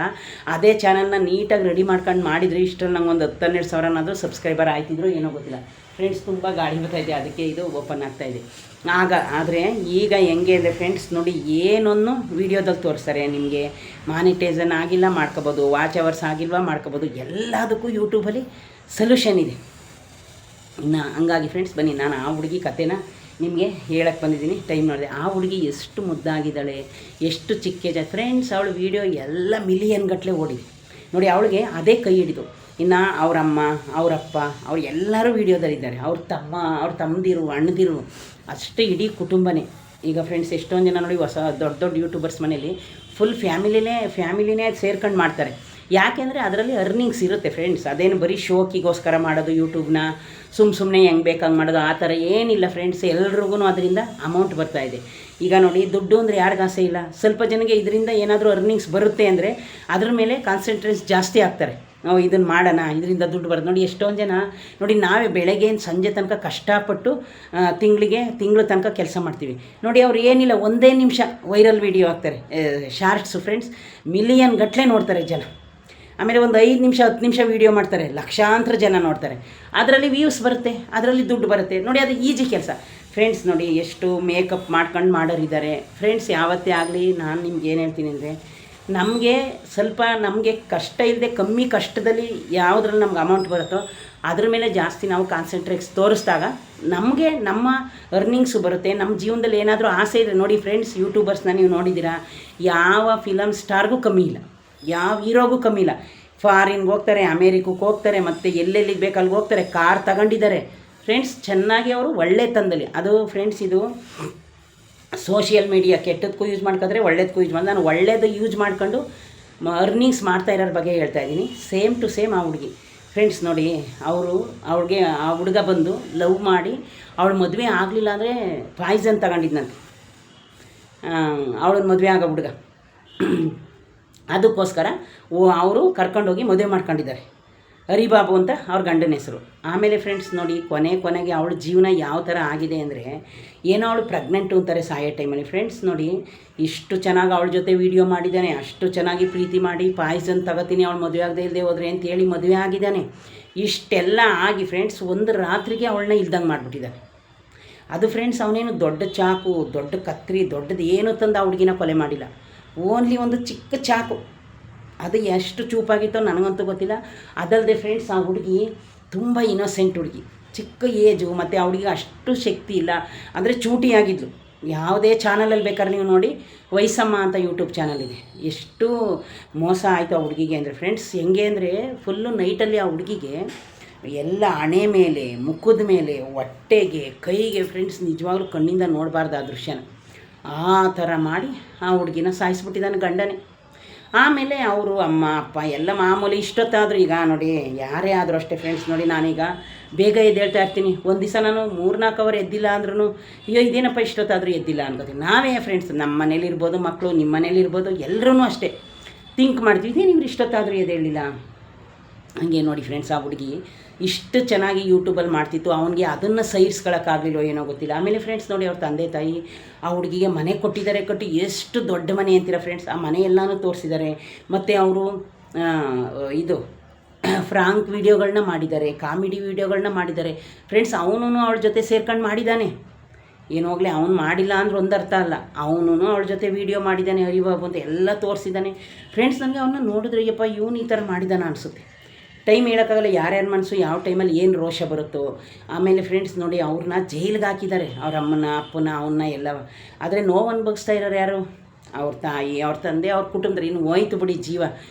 ಅದೇ ಚಾನಲ್ನ ನೀಟಾಗಿ ರೆಡಿ ಮಾಡ್ಕೊಂಡು ಮಾಡಿದರೆ ಇಷ್ಟರಲ್ಲಿ ನಂಗೆ ಒಂದು 10-12 ಸಾವಿರನಾದರೂ ಸಬ್ಸ್ಕ್ರೈಬರ್ ಆಯ್ತಿದ್ರು, ಏನೋ ಗೊತ್ತಿಲ್ಲ ಫ್ರೆಂಡ್ಸ್. ತುಂಬ ಗಾಡಿ ಬರ್ತಾಯಿದೆ, ಅದಕ್ಕೆ ಇದು ಓಪನ್ ಆಗ್ತಾಯಿದೆ ಆದರೆ ಈಗ ಹೆಂಗೆ ಅಂದರೆ ಫ್ರೆಂಡ್ಸ್ ನೋಡಿ, ಏನೊಂದು ವೀಡಿಯೋದಲ್ಲಿ ತೋರಿಸ್ತಾರೆ ನಿಮಗೆ. ಮಾನಿಟೈಸನ್ ಆಗಿಲ್ಲ ಮಾಡ್ಕೋಬೋದು, ವಾಚ್ ಅವರ್ಸ್ ಆಗಿಲ್ವಾ ಮಾಡ್ಕೋಬೋದು, ಎಲ್ಲದಕ್ಕೂ ಯೂಟ್ಯೂಬಲ್ಲಿ ಸೊಲ್ಯೂಷನ್ ಇದೆ. ಇನ್ನು ಹಂಗಾಗಿ ಫ್ರೆಂಡ್ಸ್ ಬನ್ನಿ, ನಾನು ಆ ಹುಡುಗಿ ಕಥೆನ ನಿಮಗೆ ಹೇಳಕ್ಕೆ ಬಂದಿದ್ದೀನಿ. ಟೈಮ್ ನೋಡಿದೆ, ಆ ಹುಡುಗಿ ಎಷ್ಟು ಮುದ್ದಾಗಿದ್ದಾಳೆ, ಎಷ್ಟು ಚಿಕ್ಕ ಫ್ರೆಂಡ್ಸ್. ಅವಳು ವೀಡಿಯೋ ಎಲ್ಲ ಮಿಲಿಯನ್ ಗಟ್ಟಲೆ ಓಡಿದೆ ನೋಡಿ. ಅವಳಿಗೆ ಅದೇ ಕೈ ಹಿಡಿದು. ಇನ್ನು ಅವರಮ್ಮ, ಅವರಪ್ಪ, ಅವ್ರು ಎಲ್ಲರೂ ವೀಡಿಯೋದಲ್ಲಿದ್ದಾರೆ. ಅವ್ರ ತಮ್ಮದಿರು, ಅಣ್ಣದಿರು, ಅಷ್ಟೇ ಇಡೀ ಕುಟುಂಬನೇ. ಈಗ ಫ್ರೆಂಡ್ಸ್ ಎಷ್ಟೊಂದು ಜನ ನೋಡಿ ದೊಡ್ಡ ಯೂಟ್ಯೂಬರ್ಸ್ ಮನೇಲಿ ಫುಲ್ ಫ್ಯಾಮಿಲಿನೇ ಸೇರ್ಕೊಂಡು ಮಾಡ್ತಾರೆ. ಯಾಕೆಂದರೆ ಅದರಲ್ಲಿ ಅರ್ನಿಂಗ್ಸ್ ಇರುತ್ತೆ ಫ್ರೆಂಡ್ಸ್. ಅದೇನು ಬರೀ ಶೋಕಿಗೋಸ್ಕರ ಮಾಡೋದು ಯೂಟ್ಯೂಬ್ನ, ಸುಮ್ಮನೆ ಹೆಂಗೆ ಬೇಕಂಗೆ ಮಾಡೋದು ಆ ಥರ ಏನಿಲ್ಲ ಫ್ರೆಂಡ್ಸ್. ಎಲ್ರಿಗೂ ಅದರಿಂದ ಅಮೌಂಟ್ ಬರ್ತಾಯಿದೆ. ಈಗ ನೋಡಿ, ದುಡ್ಡು ಅಂದರೆ ಯಾರಿಗೂ ಆಸೆ ಇಲ್ಲ. ಸ್ವಲ್ಪ ಜನಕ್ಕೆ ಇದರಿಂದ ಏನಾದರೂ ಅರ್ನಿಂಗ್ಸ್ ಬರುತ್ತೆ ಅಂದರೆ ಅದ್ರ ಮೇಲೆ ಕಾನ್ಸಂಟ್ರೇಟ್ ಜಾಸ್ತಿ ಆಗ್ತಾರೆ. ನಾವು ಇದನ್ನು ಮಾಡೋಣ, ಇದರಿಂದ ದುಡ್ಡು ಬರೋದು. ನೋಡಿ ಎಷ್ಟೊಂದು ಜನ ನೋಡಿ, ನಾವೇ ಬೆಳಗ್ಗೆಯಿಂದ ಸಂಜೆ ತನಕ ಕಷ್ಟಪಟ್ಟು ತಿಂಗಳು ತನಕ ಕೆಲಸ ಮಾಡ್ತೀವಿ ನೋಡಿ. ಅವ್ರು ಏನಿಲ್ಲ, 1 ನಿಮಿಷ ವೈರಲ್ ವೀಡಿಯೋ ಹಾಕ್ತಾರೆ, ಶಾರ್ಟ್ಸು ಫ್ರೆಂಡ್ಸ್, ಮಿಲಿಯನ್ ಗಟ್ಟಲೆ ನೋಡ್ತಾರೆ ಜನ. ಆಮೇಲೆ ಒಂದು 5 ನಿಮಿಷ 10 ನಿಮಿಷ ವೀಡಿಯೋ ಮಾಡ್ತಾರೆ, ಲಕ್ಷಾಂತರ ಜನ ನೋಡ್ತಾರೆ. ಅದರಲ್ಲಿ ವ್ಯೂಸ್ ಬರುತ್ತೆ, ಅದರಲ್ಲಿ ದುಡ್ಡು ಬರುತ್ತೆ ನೋಡಿ. ಅದು ಈಜಿ ಕೆಲಸ ಫ್ರೆಂಡ್ಸ್. ನೋಡಿ ಎಷ್ಟು ಮೇಕಪ್ ಮಾಡ್ಕೊಂಡು ಮಾಡೋರಿದ್ದಾರೆ ಫ್ರೆಂಡ್ಸ್. ಯಾವತ್ತೇ ಆಗಲಿ ನಾನು ನಿಮ್ಗೆ ಏನು ಹೇಳ್ತೀನಿ ಅಂದರೆ, ನಮಗೆ ಕಷ್ಟ ಇಲ್ಲದೆ ಕಮ್ಮಿ ಕಷ್ಟದಲ್ಲಿ ಯಾವುದ್ರಲ್ಲಿ ನಮ್ಗೆ ಅಮೌಂಟ್ ಬರುತ್ತೋ ಅದ್ರ ಮೇಲೆ ಜಾಸ್ತಿ ನಾವು ಕಾನ್ಸಂಟ್ರೇಟ್ಸ್ ತೋರಿಸಿದಾಗ ನಮಗೆ ನಮ್ಮ ಅರ್ನಿಂಗ್ಸು ಬರುತ್ತೆ. ನಮ್ಮ ಜೀವನದಲ್ಲಿ ಏನಾದರೂ ಆಸೆ ಇದೆ ನೋಡಿ ಫ್ರೆಂಡ್ಸ್, ಯೂಟ್ಯೂಬರ್ಸ್ನ ನೀವು ನೋಡಿದ್ದೀರಾ, ಯಾವ ಫಿಲಮ್ ಸ್ಟಾರ್ಗೂ ಕಮ್ಮಿ ಇಲ್ಲ, ಯಾವ ಹೀರೋಗೂ ಕಮ್ಮಿ ಇಲ್ಲ. ಫಾರಿನ್ಗೆ ಹೋಗ್ತಾರೆ, ಅಮೇರಿಕಕ್ಕೆ ಹೋಗ್ತಾರೆ, ಮತ್ತು ಎಲ್ಲೆಲ್ಲಿಗೆ ಬೇಕು ಅಲ್ಲಿಗೆ ಹೋಗ್ತಾರೆ, ಕಾರ್ ತಗೊಂಡಿದ್ದಾರೆ ಫ್ರೆಂಡ್ಸ್. ಚೆನ್ನಾಗಿ ಅವರು ಒಳ್ಳೆ ತಂದಲ್ಲಿ. ಅದು ಫ್ರೆಂಡ್ಸ್ ಇದು ಸೋಷಿಯಲ್ ಮೀಡಿಯಾ ಕೆಟ್ಟದಕ್ಕೂ ಯೂಸ್ ಮಾಡ್ಕೊಂಡ್ರೆ ಒಳ್ಳೇದಕ್ಕೂ ಯೂಸ್ ಮಾಡಿ, ನಾನು ಒಳ್ಳೇದು ಯೂಸ್ ಮಾಡ್ಕೊಂಡು ಅರ್ನಿಂಗ್ಸ್ ಮಾಡ್ತಾ ಇರೋರ ಬಗ್ಗೆ ಹೇಳ್ತಾ ಇದ್ದೀನಿ. ಸೇಮ್ ಟು ಸೇಮ್ ಆ ಹುಡುಗಿ ಫ್ರೆಂಡ್ಸ್ ನೋಡಿ. ಅವ್ಳಿಗೆ ಆ ಹುಡುಗ ಬಂದು ಲವ್ ಮಾಡಿ ಅವಳು ಮದುವೆ ಆಗಲಿಲ್ಲ ಅಂದರೆ ಪಾಯ್ಸನ್ ತಗೊಂಡಿದ್ನಂತೆ. ಅವಳನ್ನ ಮದುವೆ ಆಗೋ ಹುಡುಗ, ಅದಕ್ಕೋಸ್ಕರ ಅವರು ಕರ್ಕೊಂಡೋಗಿ ಮದುವೆ ಮಾಡ್ಕೊಂಡಿದ್ದಾರೆ. ಹರಿಬಾಬು ಅಂತ ಅವ್ರ ಗಂಡನ ಹೆಸರು. ಆಮೇಲೆ ಫ್ರೆಂಡ್ಸ್ ನೋಡಿ, ಕೊನೆಗೆ ಅವಳ ಜೀವನ ಯಾವ ಥರ ಆಗಿದೆ ಅಂದರೆ, ಏನೋ ಅವಳು ಪ್ರೆಗ್ನೆಂಟು ಅಂತಾರೆ ಸಾಯೋ ಟೈಮಲ್ಲಿ ಫ್ರೆಂಡ್ಸ್. ನೋಡಿ ಇಷ್ಟು ಚೆನ್ನಾಗಿ ಅವಳ ಜೊತೆ ವೀಡಿಯೋ ಮಾಡಿದ್ದಾನೆ, ಅಷ್ಟು ಚೆನ್ನಾಗಿ ಪ್ರೀತಿ ಮಾಡಿ ಪಾಯ್ಸನ್ ತಗೋತೀನಿ ಅವಳು ಮದುವೆ ಆಗದೆ ಇಲ್ಲದೆ ಹೋದ್ರೆ ಅಂತೇಳಿ ಮದುವೆ ಆಗಿದ್ದಾನೆ. ಇಷ್ಟೆಲ್ಲ ಆಗಿ ಫ್ರೆಂಡ್ಸ್ ಒಂದು ರಾತ್ರಿಗೆ ಅವಳನ್ನ ಇಲ್ದಂಗೆ ಮಾಡಿಬಿಟ್ಟಿದ್ದಾನೆ. ಅದು ಫ್ರೆಂಡ್ಸ್ ಅವನೇನು ದೊಡ್ಡ ಚಾಕು, ದೊಡ್ಡ ಕತ್ರಿ, ದೊಡ್ಡದು ಏನು ತಂದು ಆ ಹುಡುಗಿನ ಕೊಲೆ ಮಾಡಿಲ್ಲ. ಓನ್ಲಿ ಒಂದು ಚಿಕ್ಕ ಚಾಕು, ಅದು ಎಷ್ಟು ಚೂಪಾಗಿತ್ತೋ ನನಗಂತೂ ಗೊತ್ತಿಲ್ಲ. ಅದಲ್ಲದೆ ಫ್ರೆಂಡ್ಸ್ ಆ ಹುಡುಗಿ ತುಂಬ ಇನ್ನೋಸೆಂಟ್ ಹುಡುಗಿ, ಚಿಕ್ಕ ಏಜು, ಮತ್ತು ಆ ಹುಡುಗಿಗೆ ಅಷ್ಟು ಶಕ್ತಿ ಇಲ್ಲ, ಅಂದರೆ ಚೂಟಿಯಾಗಿದ್ಲು. ಯಾವುದೇ ಚಾನಲಲ್ಲಿ ಬೇಕಾದ್ರೆ ನೀವು ನೋಡಿ, ವಯಸ್ಸಮ್ಮ ಅಂತ ಯೂಟ್ಯೂಬ್ ಚಾನಲ್ ಇದೆ. ಎಷ್ಟು ಮೋಸ ಆಯಿತು ಆ ಹುಡುಗಿಗೆ ಅಂದರೆ ಫ್ರೆಂಡ್ಸ್, ಹೆಂಗೆ ಅಂದರೆ ಫುಲ್ಲು ನೈಟಲ್ಲಿ ಆ ಹುಡುಗಿಗೆ ಎಲ್ಲ ಹಣೆ ಮೇಲೆ, ಮುಖದ ಮೇಲೆ, ಹೊಟ್ಟೆಗೆ, ಕೈಗೆ ಫ್ರೆಂಡ್ಸ್, ನಿಜವಾಗ್ಲೂ ಕಣ್ಣಿಂದ ನೋಡಬಾರ್ದು ಆ ದೃಶ್ಯನ. ಆ ಥರ ಮಾಡಿ ಆ ಹುಡುಗಿನ ಸಾಯಿಸ್ಬಿಟ್ಟಿದ್ದಾನೆ ಗಂಡನೇ. ಆಮೇಲೆ ಅವರು ಅಮ್ಮ ಅಪ್ಪ ಎಲ್ಲ ಮಾಮೂಲಿ ಇಷ್ಟೊತ್ತಾದರೂ, ಈಗ ನೋಡಿ ಯಾರೇ ಆದರೂ ಅಷ್ಟೇ ಫ್ರೆಂಡ್ಸ್, ನೋಡಿ ನಾನೀಗ ಬೇಗ ಎದ್ದೇಳ್ತಾ ಇರ್ತೀನಿ. ಒಂದು ದಿವಸ ನಾನು 3-4 ಅವರ್ ಎದ್ದಿಲ್ಲ ಅಂದ್ರೂ ಅಯ್ಯೋ ಇದೇನಪ್ಪ ಇಷ್ಟೊತ್ತಾದರೂ ಎದ್ದಿಲ್ಲ ಅನ್ಕೋತೀನಿ. ನಾವೇ ಫ್ರೆಂಡ್ಸ್, ನಮ್ಮ ಮನೇಲಿರ್ಬೋದು, ಮಕ್ಕಳು ನಿಮ್ಮ ಮನೇಲಿರ್ಬೋದು, ಎಲ್ಲರೂ ಅಷ್ಟೇ ಥಿಂಕ್ ಮಾಡ್ತೀವಿ, ಇದೇನು ಇವ್ರು ಇಷ್ಟೊತ್ತಾದರೂ ಎದ್ದೇಳಿಲ್ಲ. ಹಂಗೆ ನೋಡಿ ಫ್ರೆಂಡ್ಸ್, ಆ ಹುಡುಗಿ ಇಷ್ಟು ಚೆನ್ನಾಗಿ ಯೂಟ್ಯೂಬಲ್ಲಿ ಮಾಡ್ತಿತ್ತು, ಅವನಿಗೆ ಅದನ್ನು ಸೈರ್ಸ್ಕೊಳ್ಳೋಕ್ಕಾಗಲಿಲ್ಲೋ ಏನೋ ಗೊತ್ತಿಲ್ಲ. ಆಮೇಲೆ ಫ್ರೆಂಡ್ಸ್ ನೋಡಿ, ಅವ್ರ ತಂದೆ ತಾಯಿ ಆ ಹುಡುಗಿಗೆ ಮನೆ ಕೊಟ್ಟಿದ್ದಾರೆ. ಕಟ್ಟಿ ಎಷ್ಟು ದೊಡ್ಡ ಮನೆ ಅಂತೀರ ಫ್ರೆಂಡ್ಸ್, ಆ ಮನೆ ಎಲ್ಲನೂ ತೋರಿಸಿದ್ದಾರೆ. ಮತ್ತು ಅವರು ಇದು ಫ್ರಾಂಕ್ ವೀಡಿಯೋಗಳನ್ನ ಮಾಡಿದ್ದಾರೆ, ಕಾಮಿಡಿ ವೀಡಿಯೋಗಳನ್ನ ಮಾಡಿದ್ದಾರೆ ಫ್ರೆಂಡ್ಸ್. ಅವನು ಅವಳ ಜೊತೆ ಸೇರ್ಕೊಂಡು ಮಾಡಿದ್ದಾನೆ. ಏನು ಹೋಗಲಿ, ಅವ್ನು ಮಾಡಿಲ್ಲ ಅಂದ್ರೆ ಒಂದು ಅರ್ಥ ಅಲ್ಲ, ಅವನು ಅವಳ ಜೊತೆ ವೀಡಿಯೋ ಮಾಡಿದ್ದಾನೆ, ಹರಿಬಾಬು ಅಂತ ಎಲ್ಲ ತೋರಿಸಿದ್ದಾನೆ ಫ್ರೆಂಡ್ಸ್. ನನಗೆ ಅವನ್ನ ನೋಡಿದ್ರೆ ಯಪ್ಪ ಇವನು ಈ ಥರ ಮಾಡಿದಾನ ಅನಿಸುತ್ತೆ. ಟೈಮ್ ಹೇಳೋಕ್ಕಾಗಲ್ಲ, ಯಾರ್ಯಾರ ಮನಸ್ಸು ಯಾವ ಟೈಮಲ್ಲಿ ಏನು ರೋಷ ಬರುತ್ತೋ. ಆಮೇಲೆ ಫ್ರೆಂಡ್ಸ್ ನೋಡಿ, ಅವ್ರನ್ನ ಜೈಲಿಗೆ ಹಾಕಿದ್ದಾರೆ, ಅವ್ರ ಅಮ್ಮನ ಅಪ್ಪನ ಅವನ್ನ ಎಲ್ಲ. ಆದರೆ ನೋವು ಅನುಭವಿಸ್ತಾ ಇರೋರು ಯಾರು? ಅವ್ರ ತಾಯಿ, ಅವ್ರ ತಂದೆ, ಅವ್ರ ಕುಟುಂಬದಲ್ಲಿ. ಇನ್ನು ಹೋಯ್ತು ಬಿಡಿ ಜೀವ,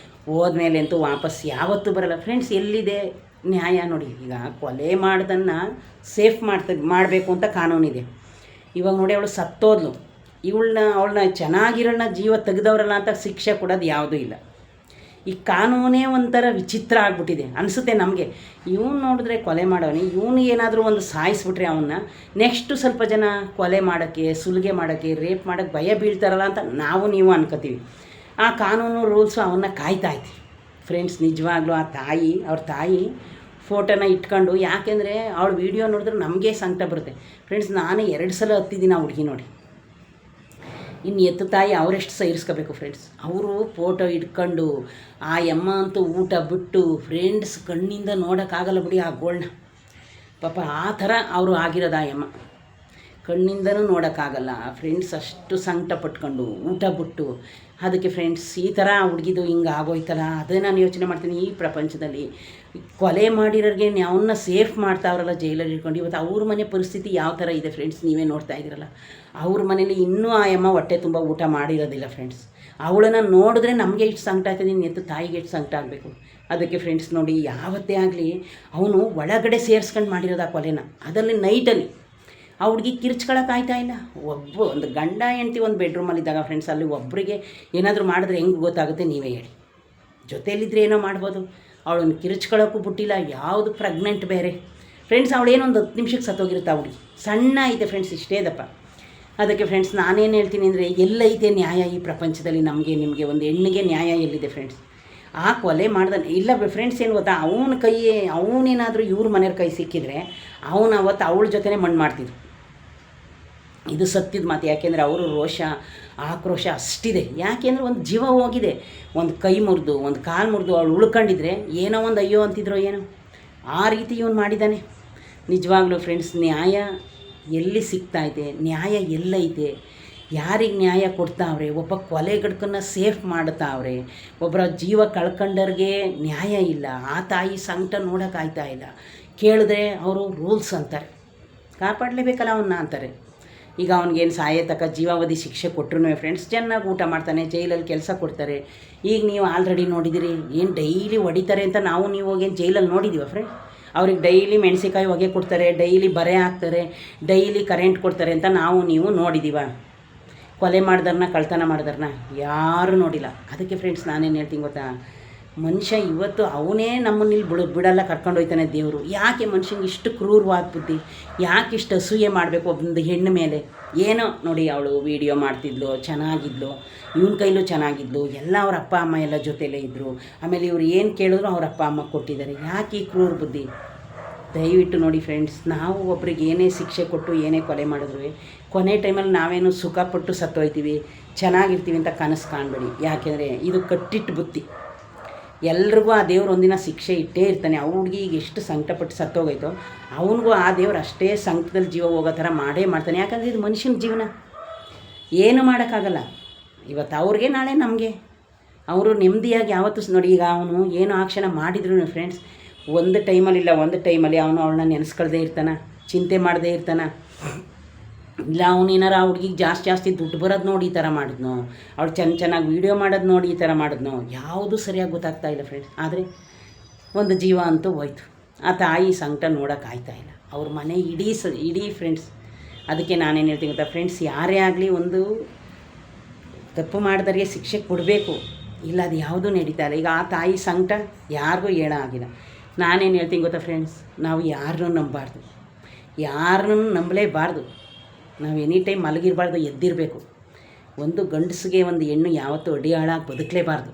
ಹೋದ್ಮೇಲೆ ಅಂತೂ ವಾಪಸ್ ಯಾವತ್ತೂ ಬರಲ್ಲ ಫ್ರೆಂಡ್ಸ್. ಎಲ್ಲಿದೆ ನ್ಯಾಯ ನೋಡಿ? ಈಗ ಕೊಲೆ ಮಾಡ್ದನ್ನು ಸೇಫ್ ಮಾಡಬೇಕು ಅಂತ ಕಾನೂನಿದೆ. ಇವಾಗ ನೋಡಿ, ಅವಳು ಸತ್ತೋದ್ಲು, ಅವಳನ್ನ ಚೆನ್ನಾಗಿರೋಳನ್ನ ಜೀವ ತೆಗೆದವ್ರಲ್ಲ ಅಂತ ಶಿಕ್ಷೆ ಕೊಡೋದು ಯಾವುದೂ ಇಲ್ಲ. ಈ ಕಾನೂನೇ ಒಂಥರ ವಿಚಿತ್ರ ಆಗಿಬಿಟ್ಟಿದೆ ಅನಿಸುತ್ತೆ ನಮಗೆ. ಇವನು ನೋಡಿದ್ರೆ ಕೊಲೆ ಮಾಡೋನೆ, ಇವನು ಏನಾದರೂ ಒಂದು ಸಾಯಿಸ್ಬಿಟ್ರೆ ಅವನ್ನ ನೆಕ್ಸ್ಟು ಸ್ವಲ್ಪ ಜನ ಕೊಲೆ ಮಾಡೋಕ್ಕೆ, ಸುಲಿಗೆ ಮಾಡೋಕ್ಕೆ, ರೇಪ್ ಮಾಡೋಕ್ಕೆ ಭಯ ಬೀಳ್ತಾರಲ್ಲ ಅಂತ ನೀವು ಅನ್ಕೋತೀವಿ. ಆ ಕಾನೂನು ರೂಲ್ಸು ಅವನ್ನ ಕಾಯ್ತಾ ಐತಿ ಫ್ರೆಂಡ್ಸ್. ನಿಜವಾಗ್ಲೂ ಅವ್ರ ತಾಯಿ ಫೋಟೋನ ಇಟ್ಕೊಂಡು, ಯಾಕೆಂದರೆ ಅವಳ ವೀಡಿಯೋ ನೋಡಿದ್ರೆ ನಮಗೆ ಸಂಕಟ ಬರುತ್ತೆ ಫ್ರೆಂಡ್ಸ್. ನಾನು 2 ಸಲ ಹತ್ತಿದ್ದೀನಿ ಆ ಹುಡುಗಿ ನೋಡಿ. ಇನ್ನು ಎತ್ತು ತಾಯಿ ಅವರೆಷ್ಟು ಸಹಿಸ್ಕೋಬೇಕು ಫ್ರೆಂಡ್ಸ್. ಅವರು ಫೋಟೋ ಇಟ್ಕೊಂಡು ಆ ಅಮ್ಮ ಅಂತೂ ಊಟ ಬಿಟ್ಟು ಫ್ರೆಂಡ್ಸ್ ಕಣ್ಣಿಂದ ನೋಡೋಕ್ಕಾಗಲ್ಲ ಬಿಡಿ ಆ ಗೋಳನ್ನ. ಪಾಪ ಆ ಥರ ಅವರು ಆಗಿರೋದು. ಆ ಅಮ್ಮ ಕಣ್ಣಿಂದನೂ ನೋಡೋಕ್ಕಾಗಲ್ಲ ಫ್ರೆಂಡ್ಸ್, ಅಷ್ಟು ಸಂಕಟ ಪಟ್ಕೊಂಡು ಊಟ ಬಿಟ್ಟು. ಅದಕ್ಕೆ ಫ್ರೆಂಡ್ಸ್, ಈ ಥರ ಹುಡುಗಿದು ಹಿಂಗೆ ಆಗೋಯ್ತಲ್ಲ, ಅದೇ ನಾನು ಯೋಚನೆ ಮಾಡ್ತೀನಿ. ಈ ಪ್ರಪಂಚದಲ್ಲಿ ಕೊಲೆ ಮಾಡಿರೋರಿಗೆ ಅವನ್ನ ಸೇಫ್ ಮಾಡ್ತಾವ್ರಲ್ಲ ಜೈಲಲ್ಲಿ ಇಟ್ಕೊಂಡು, ಇವತ್ತು ಅವ್ರ ಮನೆ ಪರಿಸ್ಥಿತಿ ಯಾವ ಥರ ಇದೆ ಫ್ರೆಂಡ್ಸ್, ನೀವೇ ನೋಡ್ತಾ ಇದ್ದೀರಲ್ಲ. ಅವ್ರ ಮನೇಲಿ ಇನ್ನೂ ಆ ಅಮ್ಮ ಹೊಟ್ಟೆ ತುಂಬ ಊಟ ಮಾಡಿರೋದಿಲ್ಲ ಫ್ರೆಂಡ್ಸ್. ಅವಳನ್ನು ನೋಡಿದ್ರೆ ನಮಗೆ ಇಷ್ಟು ಸಂಕಟ ಆಗ್ತದೆ, ಎತ್ತು ತಾಯಿಗೆ ಎಷ್ಟು ಸಂಕಟ ಆಗಬೇಕು. ಅದಕ್ಕೆ ಫ್ರೆಂಡ್ಸ್ ನೋಡಿ, ಯಾವತ್ತೇ ಆಗಲಿ ಅವನು ಒಳಗಡೆ ಸೇರಿಸ್ಕೊಂಡು ಮಾಡಿರೋದು ಆ ಕೊಲೆನ, ಅದರಲ್ಲಿ ನೈಟಲ್ಲಿ. ಆ ಹುಡುಗಿ ಕಿರ್ಚ್ಕೊಳಕ್ಕಾಯ್ತಾ ಇಲ್ಲ. ಒಂದು ಗಂಡ ಹೆಂಡ್ತಿ ಒಂದು ಬೆಡ್ರೂಮಲ್ಲಿದ್ದಾಗ ಫ್ರೆಂಡ್ಸ್, ಅಲ್ಲಿ ಒಬ್ಬರಿಗೆ ಏನಾದರೂ ಮಾಡಿದ್ರೆ ಹೆಂಗೆ ಗೊತ್ತಾಗುತ್ತೆ ನೀವೇ ಹೇಳಿ. ಜೊತೆಯಲ್ಲಿದ್ದರೆ ಏನೋ ಮಾಡ್ಬೋದು, ಅವಳನ್ನು ಕಿರ್ಚ್ಕೊಳ್ಳೋಕ್ಕೂ ಬಿಟ್ಟಿಲ್ಲ. ಯಾವುದು ಪ್ರೆಗ್ನೆಂಟ್ ಬೇರೆ ಫ್ರೆಂಡ್ಸ್. ಅವಳೇನೊಂದು 10 ನಿಮಿಷಕ್ಕೆ ಸತ್ತೋಗಿರುತ್ತೆ ಆ ಹುಡುಗಿ. ಸಣ್ಣ ಐತೆ ಫ್ರೆಂಡ್ಸ್, ಇಷ್ಟೇ ದಪ್ಪ. ಅದಕ್ಕೆ ಫ್ರೆಂಡ್ಸ್ ನಾನೇನು ಹೇಳ್ತೀನಿ ಅಂದರೆ, ಎಲ್ಲೈತೆ ನ್ಯಾಯ ಈ ಪ್ರಪಂಚದಲ್ಲಿ? ನಮಗೆ ನಿಮಗೆ ಒಂದು ಹೆಣ್ಣಿಗೆ ನ್ಯಾಯ ಎಲ್ಲಿದೆ ಫ್ರೆಂಡ್ಸ್? ಆ ಕೊಲೆ ಮಾಡ್ದಾನೆ ಇಲ್ಲ ಫ್ರೆಂಡ್ಸ್. ಏನು ಗೊತ್ತಾ, ಅವನೇನಾದರೂ ಇವ್ರ ಮನೆಯವ್ರ ಕೈ ಸಿಕ್ಕಿದ್ರೆ ಅವತ್ತು ಅವಳ ಜೊತೆನೇ ಮಣ್ಣು ಮಾಡ್ತಿದ್ರು. ಇದು ಸತ್ಯದ ಮಾತು. ಯಾಕೆಂದರೆ ಅವರು ರೋಷ, ಆಕ್ರೋಶ ಅಷ್ಟಿದೆ. ಯಾಕೆಂದರೆ ಒಂದು ಜೀವ ಹೋಗಿದೆ, ಒಂದು ಕೈ ಮುರಿದು, ಒಂದು ಕಾಲು ಮುರಿದು ಅವಳು ಉಳ್ಕೊಂಡಿದ್ರೆ ಏನೋ ಒಂದು ಅಯ್ಯೋ ಅಂತಿದ್ರು ಏನೋ. ಆ ರೀತಿ ಇವನು ಮಾಡಿದ್ದಾನೆ. ನಿಜವಾಗ್ಲೂ ಫ್ರೆಂಡ್ಸ್, ನ್ಯಾಯ ಎಲ್ಲಿ ಸಿಗ್ತಾಯಿದೆ? ನ್ಯಾಯ ಎಲ್ಲೈತೆ? ಯಾರಿಗೆ ನ್ಯಾಯ ಕೊಡ್ತಾವ್ರೆ? ಒಬ್ಬ ಕೊಲೆಗಡ್ಕನ್ನು ಸೇಫ್ ಮಾಡ್ತಾವ್ರೆ, ಒಬ್ಬರ ಜೀವ ಕಳ್ಕೊಂಡವ್ರಿಗೆ ನ್ಯಾಯ ಇಲ್ಲ. ಆ ತಾಯಿ ಸಂಕಟ ನೋಡೋಕ್ಕಾಯ್ತಾ ಇಲ್ಲ. ಕೇಳಿದ್ರೆ ಅವರು ರೂಲ್ಸ್ ಅಂತಾರೆ, ಕಾಪಾಡಲೇಬೇಕಲ್ಲ ಅವನ್ನ ಅಂತಾರೆ. ಈಗ ಅವ್ನಿಗೇನು ಸಾಯತಕ್ಕ ಜೀವಾವಧಿ ಶಿಕ್ಷೆ ಕೊಟ್ಟರು ಫ್ರೆಂಡ್ಸ್, ಚೆನ್ನಾಗಿ ಊಟ ಮಾಡ್ತಾನೆ, ಜೈಲಲ್ಲಿ ಕೆಲಸ ಕೊಡ್ತಾರೆ. ಈಗ ನೀವು ಆಲ್ರೆಡಿ ನೋಡಿದಿರಿ, ಏನು ಡೈಲಿ ಹೊಡಿತಾರೆ ಅಂತ ನೀವು ಹೋಗೇನು ಜೈಲಲ್ಲಿ ನೋಡಿದ್ದೀವ ಫ್ರೆಂಡ್? ಅವ್ರಿಗೆ ಡೈಲಿ ಮೆಣಸಿಕಾಯಿ ಹೊಗೆ ಕೊಡ್ತಾರೆ, ಡೈಲಿ ಬರೆ ಹಾಕ್ತಾರೆ, ಡೈಲಿ ಕರೆಂಟ್ ಕೊಡ್ತಾರೆ ಅಂತ ನೀವು ನೋಡಿದ್ದೀವ? ಕೊಲೆ ಮಾಡ್ದವ್ರನ್ನ, ಕಳ್ತನ ಮಾಡ್ದವ್ರನ್ನ ಯಾರೂ ನೋಡಿಲ್ಲ. ಅದಕ್ಕೆ ಫ್ರೆಂಡ್ಸ್ ನಾನೇನು ಹೇಳ್ತೀನಿ ಗೊತ್ತಾ, ಮನುಷ್ಯ ಇವತ್ತು ಅವನೇ ನಮ್ಮನ್ನ ಬಿಡಲ್ಲ, ಕರ್ಕೊಂಡು ಹೋಗ್ತಾನೆ ದೇವರು. ಯಾಕೆ ಮನುಷ್ಯಂಗೆ ಇಷ್ಟು ಕ್ರೂರವಾದ ಬುದ್ಧಿ? ಯಾಕೆ ಇಷ್ಟು ಅಸೂಯೆ ಮಾಡಬೇಕು ಒಬ್ಬೊಂದು ಹೆಣ್ಣು ಮೇಲೆ? ಏನೋ ನೋಡಿ, ಅವಳು ವೀಡಿಯೋ ಮಾಡ್ತಿದ್ಲು, ಚೆನ್ನಾಗಿದ್ಲು, ಇವನ ಕೈಲೂ ಚೆನ್ನಾಗಿದ್ಲು, ಎಲ್ಲ ಅವ್ರ ಅಪ್ಪ ಅಮ್ಮ ಎಲ್ಲ ಜೊತೆಲೇ ಇದ್ದರು. ಆಮೇಲೆ ಇವ್ರು ಏನು ಕೇಳಿದ್ರು ಅವ್ರ ಅಪ್ಪ ಅಮ್ಮ ಕೊಟ್ಟಿದ್ದಾರೆ. ಯಾಕೆ ಈ ಕ್ರೂರ ಬುದ್ಧಿ? ದಯವಿಟ್ಟು ನೋಡಿ ಫ್ರೆಂಡ್ಸ್, ನಾವು ಒಬ್ರಿಗೆ ಏನೇ ಶಿಕ್ಷೆ ಕೊಟ್ಟು ಏನೇ ಕೊಲೆ ಮಾಡಿದ್ರು ಕೊನೆ ಟೈಮಲ್ಲಿ ನಾವೇನು ಸುಖಪಟ್ಟು ಸತ್ತೋಯ್ತೀವಿ, ಚೆನ್ನಾಗಿರ್ತೀವಿ ಅಂತ ಕನಸು ಕಾಣಬೇಡಿ. ಯಾಕೆಂದರೆ ಇದು ಕಟ್ಟಿಟ್ಟು ಬುತ್ತಿ. ಎಲ್ರಿಗೂ ಆ ದೇವ್ರು ಒಂದಿನ ಶಿಕ್ಷೆ ಇಟ್ಟೇ ಇರ್ತಾನೆ. ಆ ಹುಡುಗಿ ಈಗ ಎಷ್ಟು ಸಂಕಟಪಟ್ಟು ಸತ್ತೋಗೈತೋ, ಅವನಿಗೂ ಆ ದೇವ್ರು ಅಷ್ಟೇ ಸಂಕಟದಲ್ಲಿ ಜೀವ ಹೋಗೋ ಥರ ಮಾಡೇ ಮಾಡ್ತಾನೆ. ಯಾಕಂದರೆ ಇದು ಮನುಷ್ಯನ ಜೀವನ, ಏನು ಮಾಡೋಕ್ಕಾಗಲ್ಲ. ಇವತ್ತು ಅವ್ರಿಗೆ, ನಾಳೆ ನಮಗೆ. ಅವರು ನೆಮ್ಮದಿಯಾಗಿ ಯಾವತ್ತೂ ನೋಡಿ, ಈಗ ಅವನು ಏನು ಆ ಕ್ಷಣ ಮಾಡಿದ್ರು ಫ್ರೆಂಡ್ಸ್, ಒಂದು ಟೈಮಲ್ಲಿ ಅವಳನ್ನ ನೆನೆಸ್ಕೊಳ್ದೇ ಇರ್ತಾನೆ, ಚಿಂತೆ ಮಾಡದೇ ಇರ್ತಾನೆ. ಇಲ್ಲ ಅವನೇನಾರ ಆ ಹುಡುಗಿಗೆ ಜಾಸ್ತಿ ದುಡ್ಡು ಬರೋದು ನೋಡಿ ಈ ಥರ ಮಾಡಿದ್ನೋ, ಅವ್ಳು ಚೆನ್ನಾಗಿ ವೀಡಿಯೋ ಮಾಡೋದು ನೋಡಿ ಈ ಥರ ಮಾಡಿದ್ನೋ, ಯಾವುದೂ ಸರಿಯಾಗಿ ಗೊತ್ತಾಗ್ತಾ ಇಲ್ಲ ಫ್ರೆಂಡ್ಸ್. ಆದರೆ ಒಂದು ಜೀವ ಅಂತೂ ಹೋಯ್ತು. ಆ ತಾಯಿ ಸಂಕಟ ನೋಡೋಕೆ ಆಯ್ತಾಯಿಲ್ಲ. ಅವ್ರ ಮನೆ ಇಡೀ ಫ್ರೆಂಡ್ಸ್. ಅದಕ್ಕೆ ನಾನೇನು ಹೇಳ್ತೀನಿ ಗೊತ್ತಾ ಫ್ರೆಂಡ್ಸ್, ಯಾರೇ ಆಗಲಿ ಒಂದು ತಪ್ಪು ಮಾಡಿದವ್ರಿಗೆ ಶಿಕ್ಷೆ ಕೊಡಬೇಕು, ಇಲ್ಲ ಅದು ಯಾವುದೂ ನಡೀತಾ ಇಲ್ಲ. ಈಗ ಆ ತಾಯಿ ಸಂಕಟ ಯಾರಿಗೂ ಹೇಳೋ ಆಗಿಲ್ಲ. ನಾನೇನು ಹೇಳ್ತೀನಿ ಗೊತ್ತಾ ಫ್ರೆಂಡ್ಸ್, ನಾವು ಯಾರನ್ನೂ ನಂಬಬಾರ್ದು, ಯಾರನ್ನೂ ನಂಬಲೇಬಾರ್ದು. ನಾವು ಎನಿ ಟೈಮ್ ಮಲಗಿರಬಾರ್ದು, ಎದ್ದಿರಬೇಕು. ಒಂದು ಗಂಡಸಿಗೆ ಒಂದು ಹೆಣ್ಣು ಯಾವತ್ತೂ ಅಡಿಯಾಳಾಗಿ ಬದುಕಲೇಬಾರ್ದು.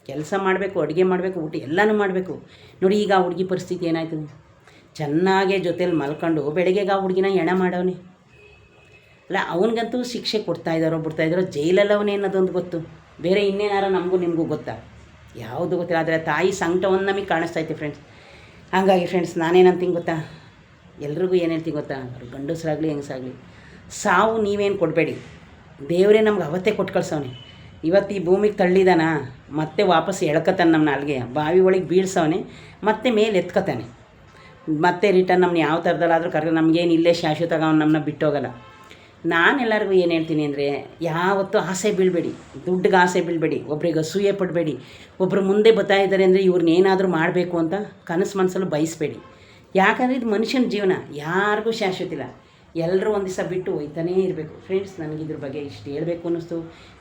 ಕೆಲಸ ಮಾಡಬೇಕು, ಅಡುಗೆ ಮಾಡಬೇಕು, ಊಟ ಎಲ್ಲನೂ ಮಾಡಬೇಕು. ನೋಡಿ ಈಗ ಆ ಹುಡುಗಿ ಪರಿಸ್ಥಿತಿ ಏನಾಯ್ತು, ಚೆನ್ನಾಗೇ ಜೊತೇಲಿ ಮಲ್ಕೊಂಡು ಬೆಳಗ್ಗೆಗೆ ಆ ಹುಡುಗಿನ ಹೆಣ ಮಾಡವನೇ. ಅಲ್ಲ ಅವನಿಗಂತೂ ಶಿಕ್ಷೆ ಬಿಡ್ತಾಯಿದ್ದಾರೋ ಜೈಲಲ್ಲವನೇ ಅನ್ನೋದೊಂದು ಗೊತ್ತು. ಬೇರೆ ಇನ್ನೇನಾರ ನಮಗೂ ನಿಮಗೂ ಗೊತ್ತಾ? ಯಾವುದು ಗೊತ್ತಿಲ್ಲ. ಆದರೆ ತಾಯಿ ಸಂಕಟವನ್ನು ನಮಗೆ ಕಾಣಿಸ್ತೈತೆ ಫ್ರೆಂಡ್ಸ್. ಹಾಗಾಗಿ ಫ್ರೆಂಡ್ಸ್ ನಾನೇನಂತೀನಿ ಗೊತ್ತಾ, ಎಲ್ರಿಗೂ ಏನು ಹೇಳ್ತೀನಿ ಗೊತ್ತಾ, ಅವ್ರು ಗಂಡಸರಾಗಲಿ ಹೆಂಗಸಾಗಲಿ, ಸಾವು ನೀವೇನು ಕೊಡಬೇಡಿ. ದೇವರೇ ನಮ್ಗೆ ಅವತ್ತೇ ಕೊಟ್ಟು ಕಳ್ಸವನೆ. ಇವತ್ತು ಈ ಭೂಮಿಗೆ ತಳ್ಳಿದಾನ, ಮತ್ತೆ ವಾಪಸ್ ಎಳ್ಕೊತಾನೆ ನಮ್ಮ ನಾಲ್ಗೆ, ಬಾವಿ ಒಳಗೆ ಬೀಳ್ಸವನೆ, ಮತ್ತೆ ಮೇಲೆ ಎತ್ಕೊತಾನೆ, ಮತ್ತೆ ರಿಟರ್ನ್ ನಮ್ಮನ್ನ ಯಾವ ಥರದಲ್ಲಾದರೂ ಕರೆದು ನಮಗೇನು ಇಲ್ಲೇ ಶಾಶ್ವತಗ ಅವ್ನು ನಮ್ಮನ್ನ ಬಿಟ್ಟೋಗಲ್ಲ. ನಾನು ಎಲ್ಲರಿಗೂ ಏನು ಹೇಳ್ತೀನಿ ಅಂದರೆ, ಯಾವತ್ತೂ ಆಸೆ ಬೀಳಬೇಡಿ, ದುಡ್ಡಿಗೆ ಆಸೆ ಬೀಳಬೇಡಿ, ಒಬ್ರಿಗೆ ಅಸೂಯೆ ಪಡಬೇಡಿ. ಒಬ್ಬರು ಮುಂದೆ ಬರ್ತಾ ಇದ್ದಾರೆ ಅಂದರೆ ಇವ್ರನ್ನೇನಾದರೂ ಮಾಡಬೇಕು ಅಂತ ಕನಸು ಮನಸ್ಸಲ್ಲೂ ಬಯಸಬೇಡಿ. ಯಾಕಂದರೆ ಇದು ಮನುಷ್ಯನ ಜೀವನ, ಯಾರಿಗೂ ಶಾಶ್ವತ ಇಲ್ಲ. ಎಲ್ಲರೂ ಒಂದು ದಿವಸ ಬಿಟ್ಟು ಹೋಯ್ತಾನೇ ಇರಬೇಕು. ಫ್ರೆಂಡ್ಸ್ ನನಗಿದ್ರ ಬಗ್ಗೆ ಇಷ್ಟು ಹೇಳಬೇಕು ಅನ್ನಿಸ್ತು.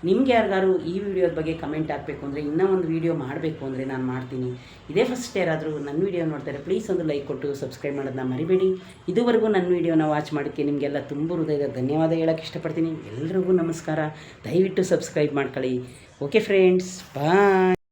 ನಿಮ್ಗೆ ಯಾರಿಗಾರು ಈ ವಿಡಿಯೋದ ಬಗ್ಗೆ ಕಮೆಂಟ್ ಹಾಕಬೇಕು ಅಂದರೆ, ಇನ್ನೂ ಒಂದು ವೀಡಿಯೋ ಮಾಡಬೇಕು ಅಂದರೆ ನಾನು ಮಾಡ್ತೀನಿ. ಇದೇ ಫಸ್ಟ್ ಯಾರಾದರೂ ನನ್ನ ವೀಡಿಯೋ ನೋಡ್ತಾರೆ ಪ್ಲೀಸ್ ಒಂದು ಲೈಕ್ ಕೊಟ್ಟು ಸಬ್ಸ್ಕ್ರೈಬ್ ಮಾಡೋದನ್ನ ಮರಿಬೇಡಿ. ಇದುವರೆಗೂ ನನ್ನ ವೀಡಿಯೋನ ವಾಚ್ ಮಾಡೋಕ್ಕೆ ನಿಮಗೆಲ್ಲ ತುಂಬ ಹೃದಯದ ಧನ್ಯವಾದ ಹೇಳೋಕ್ಕೆ ಇಷ್ಟಪಡ್ತೀನಿ. ಎಲ್ರಿಗೂ ನಮಸ್ಕಾರ. ದಯವಿಟ್ಟು ಸಬ್ಸ್ಕ್ರೈಬ್ ಮಾಡ್ಕೊಳ್ಳಿ. ಓಕೆ ಫ್ರೆಂಡ್ಸ್, ಬಾಯ್.